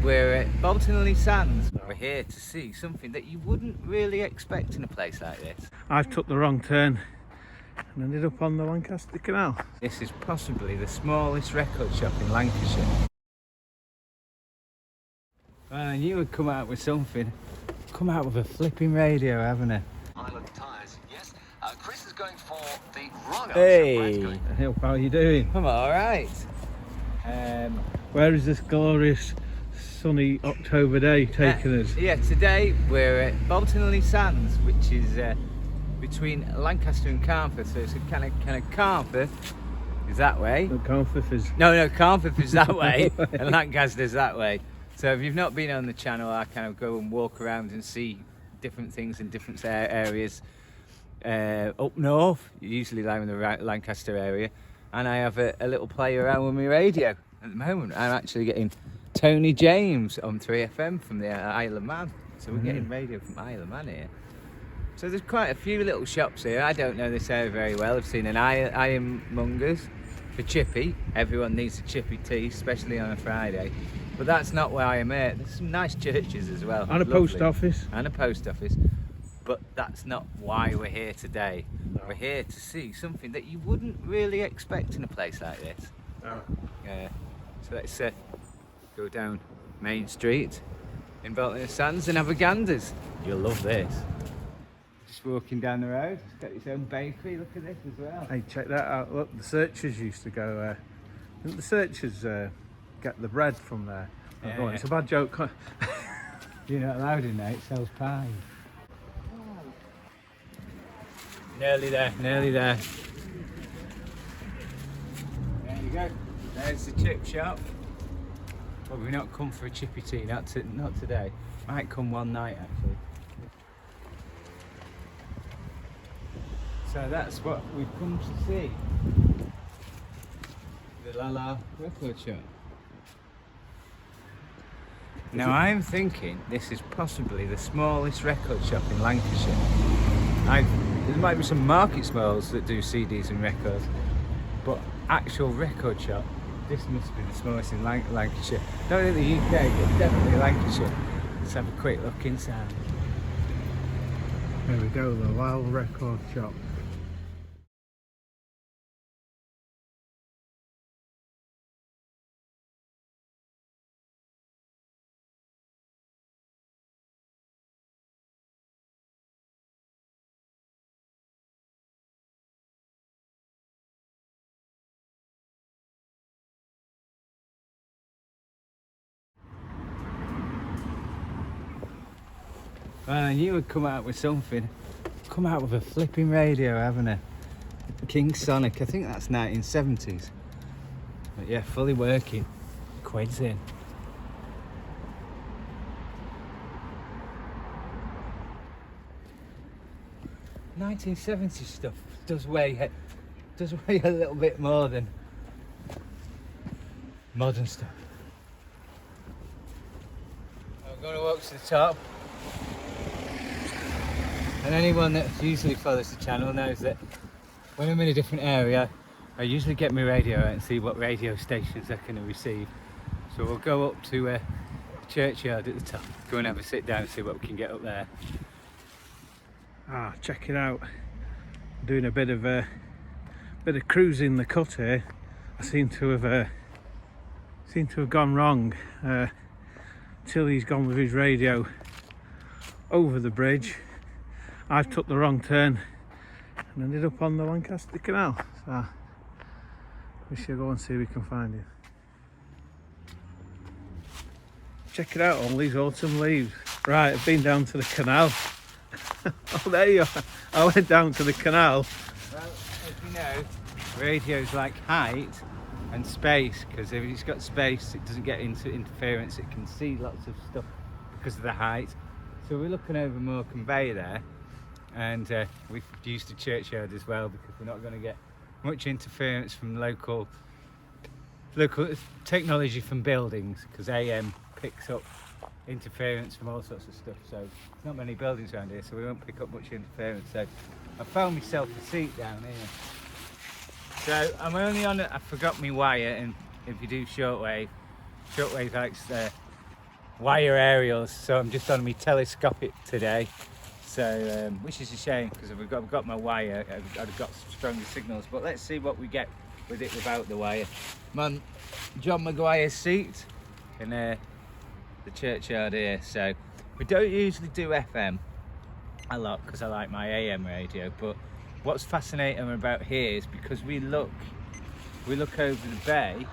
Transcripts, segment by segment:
we're at Bolton-le-Sands. We're here to see something that you wouldn't really expect in a place like this. I've took the wrong turn and ended up on the Lancaster Canal. This is possibly the smallest record shop in Lancashire. I knew we'd come out with something. Come out with a flipping radio, haven't I? Island tyres, yes. Chris is going for the wrong answer. Hey! How are you doing? I'm alright. Where is this glorious sunny October day taking us? Yeah, today we're at Bolton-le-Sands, which is between Lancaster and Carnforth. So it's a kind of Carnforth is that way. No, Carnforth is... No, Carnforth is that way, and Lancaster's that way. So if you've not been on the channel, I kind of go and walk around and see different things in different areas. Up north, usually I'm in the Lancaster area, and I have a little play around with my radio. At the moment, I'm actually getting Tony James on 3FM from the Isle of Man. So we're getting radio from Isle of Man here. So there's quite a few little shops here. I don't know this area very well. I've seen an ironmonger's for chippy. Everyone needs a chippy tea, especially on a Friday. But that's not where I am at. There's some nice churches as well. And a post office. And a post office. But that's not why we're here today. No. We're here to see something that you wouldn't really expect in a place like this. No. So let's go down Main Street in Bolton-le-Sands and have a ganders. You'll love this. Just walking down the road. It's got its own bakery. Look at this as well. Hey, check that out. Look, the Searchers used to go didn't the Searchers get the bread from there? Yeah, Oh, it's a bad joke. You're not allowed in there, it sells pies. Nearly there, nearly there. There you go. There's the chip shop. But we've not come for a chippy tea, not today. Might come one night actually. So that's what we've come to see. The Lala record shop. Now I'm thinking this is possibly the smallest record shop in Lancashire. There might be some market smalls that do CDs and records, but actual record shop, this must be the smallest in Lancashire. Not in the UK, but definitely Lancashire. Let's have a quick look inside. There we go, the Wild Record Shop. Well, I knew we'd come out with something. Come out with a flipping radio, haven't I? King Sonic, I think that's 1970s. But yeah, fully working. Quid's in. "1970s stuff does weigh a little bit more than modern stuff. I'm going to walk to the top. And anyone that usually follows the channel knows that when I'm in a different area, I usually get my radio out and see what radio stations I can receive. So we'll go up to the churchyard at the top, go and have a sit down and see what we can get up there. Ah, check it out. Doing a bit of cruising the cut here. I seem to have gone wrong. Tilly's gone with his radio over the bridge. I've took the wrong turn and ended up on the Lancaster Canal. So we shall go and see if we can find it. Check it out, all these autumn leaves. Right, I've been down to the canal. Oh, there you are. I went down to the canal. Well, as you know, radio's like height and space, because if it's got space it doesn't get into interference, it can see lots of stuff because of the height. So we're looking over Morecambe Bay there, and we've used the churchyard as well because we're not going to get much interference from local technology from buildings, because AM picks up interference from all sorts of stuff. So there's not many buildings around here, so we won't pick up much interference. So I found myself a seat down here. So I'm only on it. I forgot my wire, and if you do shortwave likes wire aerials, so I'm just on my telescopic today. So, which is a shame because if I've got my wire, I'd have got stronger signals. But let's see what we get with it without the wire. I'm on John Maguire's seat in the churchyard here. So we don't usually do FM a lot because I like my AM radio. But what's fascinating about here is because we look over the bay,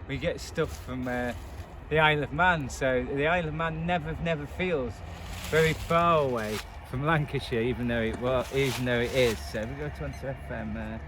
we get stuff from the Isle of Man. So the Isle of Man never feels very far away from Lancashire, even though it is. So we go to onto FM.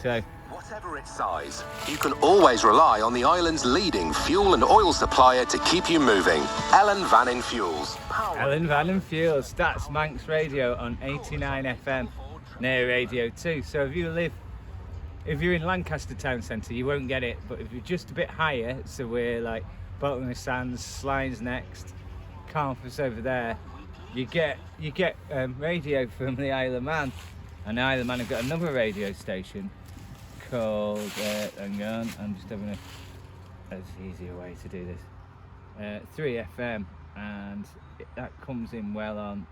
So whatever its size, you can always rely on the island's leading fuel and oil supplier to keep you moving. Ellen Vannin Fuels. Ellen Vannin Fuels. That's Manx Radio on 89 FM near Radio 2. So if you're in Lancaster town centre, you won't get it. But if you're just a bit higher, so we're like Bolton-le-Sands, Sline's next, Carnforth over there, you get radio from the Isle of Man. And the Isle of Man have got another radio station called, hang on, I'm just having there's an easier way to do this, 3FM, and that comes in well on,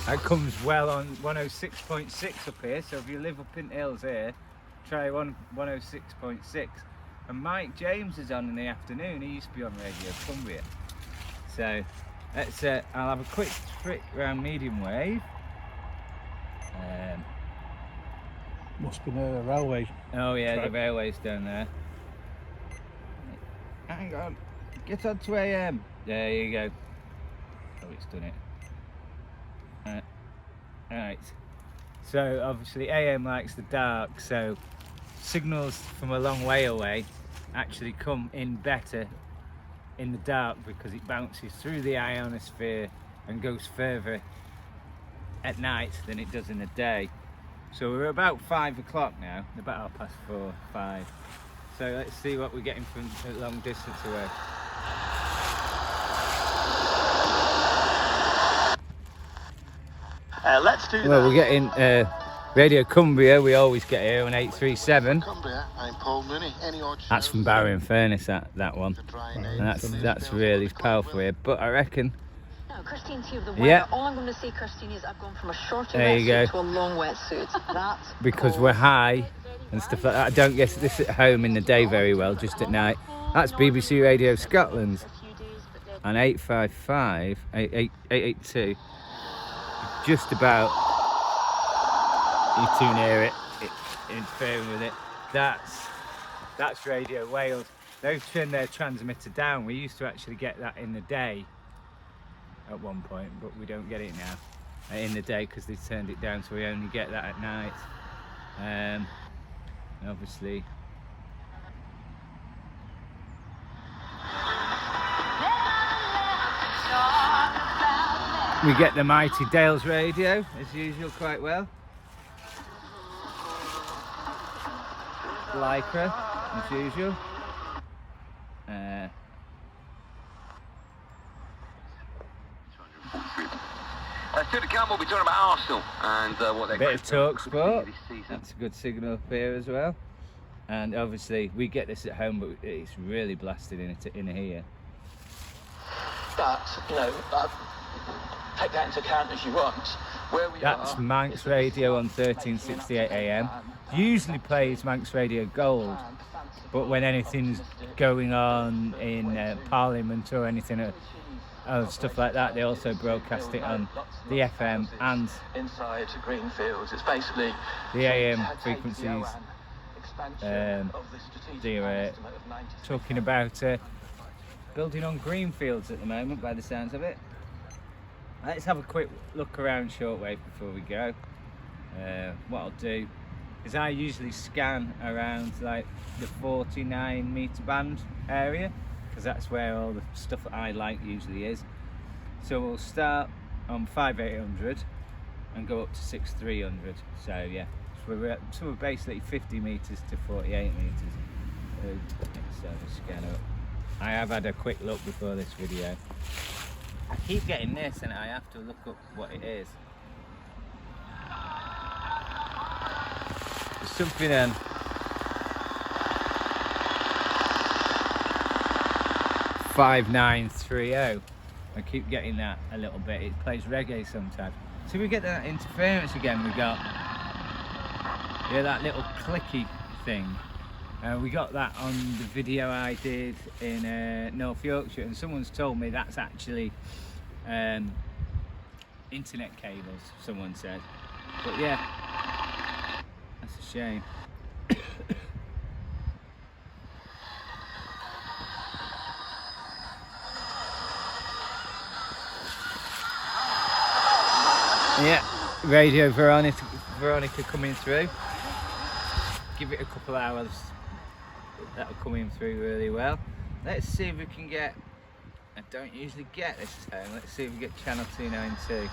that comes well on 106.6 up here. So if you live up in the hills here, try 106.6. And Mike James is on in the afternoon. He used to be on Radio Cumbria. So let's I'll have a quick trick around medium wave. Must be near a railway. Oh yeah, track. the railway's down there. Hang on, get on to AM. There you go. Oh, it's done it. Alright. So obviously AM likes the dark, so signals from a long way away actually come in better in the dark because it bounces through the ionosphere and goes further at night than it does in the day. So we're about 5 o'clock now, about 4:30, 5. So let's see what we're getting from a long distance away. Let's do Well, that. we're getting Radio Cumbria, we always get here on 837. Cumbria, I'm Paul Mooney. Any odd That's from Barry and Furnace, that one. And that's really powerful here. But I reckon, Now, Christine's here with the weather. yeah, All I'm going to say, Christine, is I've gone from a shorter there you go. wetsuit to a long wetsuit. That's Because we're high and stuff like that. I don't get this at home in the day very well, just at night. That's BBC Radio Scotland on 855, 882. Just about, you're too near it, interfering with it. That's Radio Wales. They've turned their transmitter down. We used to actually get that in the day at one point, but we don't get it now in the day because they turned it down, so we only get that at night. And obviously we get the Mighty Dales Radio as usual quite well. Lycra as usual. Still to come, we'll be talking about Arsenal and what they're Bit of talk sport. this season. That's a good signal up here as well. And obviously we get this at home, but it's really blasted in here. But, take that into account as you want. Where we That's are, Manx Radio on 1368 AM. Usually plays Manx Radio Gold, but when anything's going on in Parliament or anything, stuff like that, they also broadcast it on the FM and inside Greenfields. It's basically the AM frequencies. They're talking about building on greenfields at the moment, by the sounds of it. Let's have a quick look around Shortwave before we go. What I'll do is I usually scan around like the 49 metre band area, because that's where all the stuff that I like usually is. So we'll start on 5800 and go up to 6300. So yeah, so we're basically 50 metres to 48 metres. Let's have a scan up. I have had a quick look before this video. I keep getting this and I have to look up what it is. There's something 5930. I keep getting that a little bit. It plays reggae sometimes. So we get that interference again. We got, yeah, that little clicky thing. We got that on the video I did in North Yorkshire, and someone's told me that's actually internet cables, someone said. But yeah, that's a shame. Yeah, Radio Veronica coming through. Give it a couple hours, that'll come in through really well. Let's see if we can get, I don't usually get this tone, let's see if we get channel 292.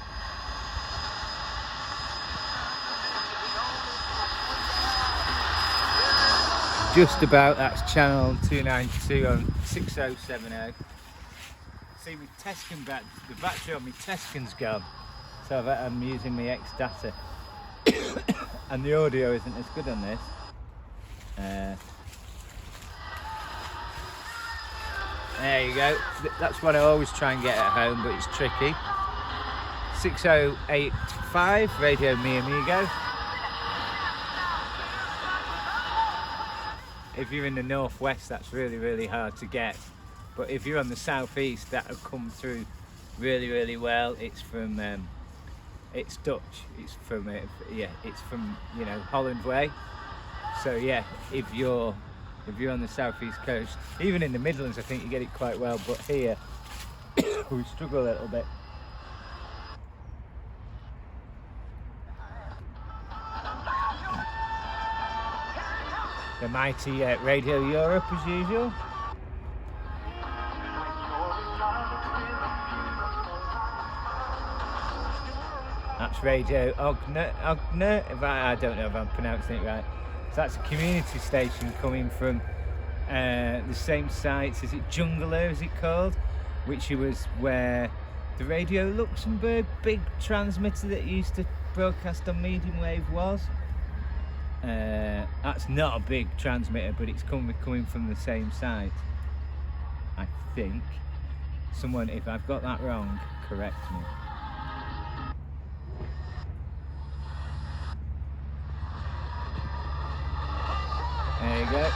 Just about, that's channel 292 on 6070. See, my Tescan the battery on my Tescan's gone, so I'm using my X data, and the audio isn't as good on this. There you go. That's what I always try and get at home, but it's tricky. 6085 Radio Mi Amigo. If you're in the northwest, that's really hard to get. But if you're on the southeast, that'll come through really well. It's from it's Dutch. It's from it's from, you know, Holland way. So yeah, if you're on the southeast coast, even in the Midlands, I think you get it quite well. But here we struggle a little bit. The mighty Radio Europe as usual. That's Radio Ogne, if I don't know if I'm pronouncing it right. So that's a community station coming from the same sites, is it Jungler, is it called? Which was where the Radio Luxembourg big transmitter that used to broadcast on medium wave was. That's not a big transmitter, but it's coming from the same site, I think. Someone, if I've got that wrong, correct me. There you go.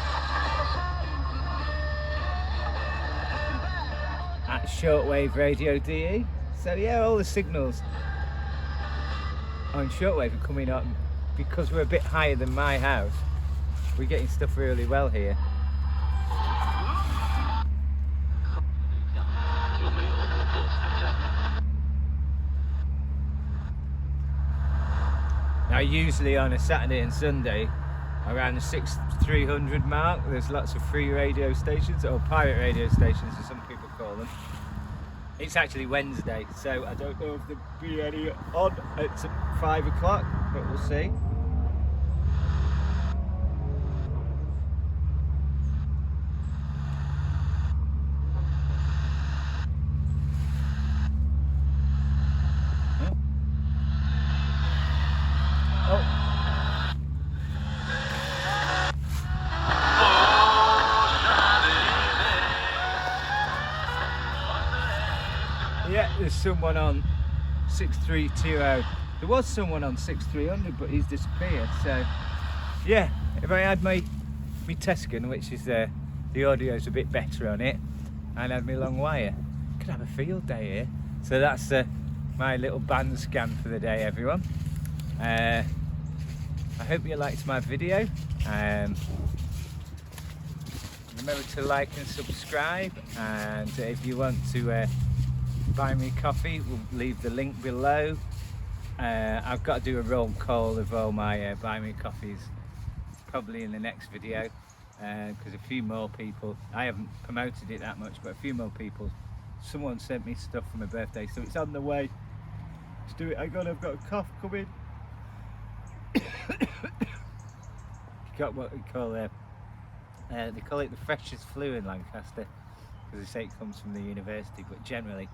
At Shortwave Radio DE. So yeah, all the signals on Shortwave are coming up. Because we're a bit higher than my house, we're getting stuff really well here. Now usually on a Saturday and Sunday, around the 300 mark, there's lots of free radio stations, or pirate radio stations as some people call them. It's actually Wednesday, so I don't know if there'll be any on at 5 o'clock, but we'll see. Yeah, there's someone on 6320. There was someone on 6300, but he's disappeared. So yeah, if I had my Tescan, which is the audio's a bit better on it, and had my long wire, could have a field day here. So that's my little band scan for the day, everyone. I hope you liked my video. Remember to like and subscribe, and if you want to buy me coffee, we'll leave the link below. I've got to do a roll call of all my buy me coffees probably in the next video, because a few more people, I haven't promoted it that much, but a few more people, someone sent me stuff for my birthday, so it's on the way to do it. I've got a cough coming. Got what we call they call it the freshest flu in Lancaster, because they say it comes from the university, but generally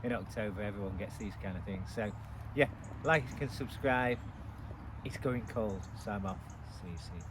in October everyone gets these kind of things. So yeah, like and subscribe. It's going cold, so I'm off. See you soon.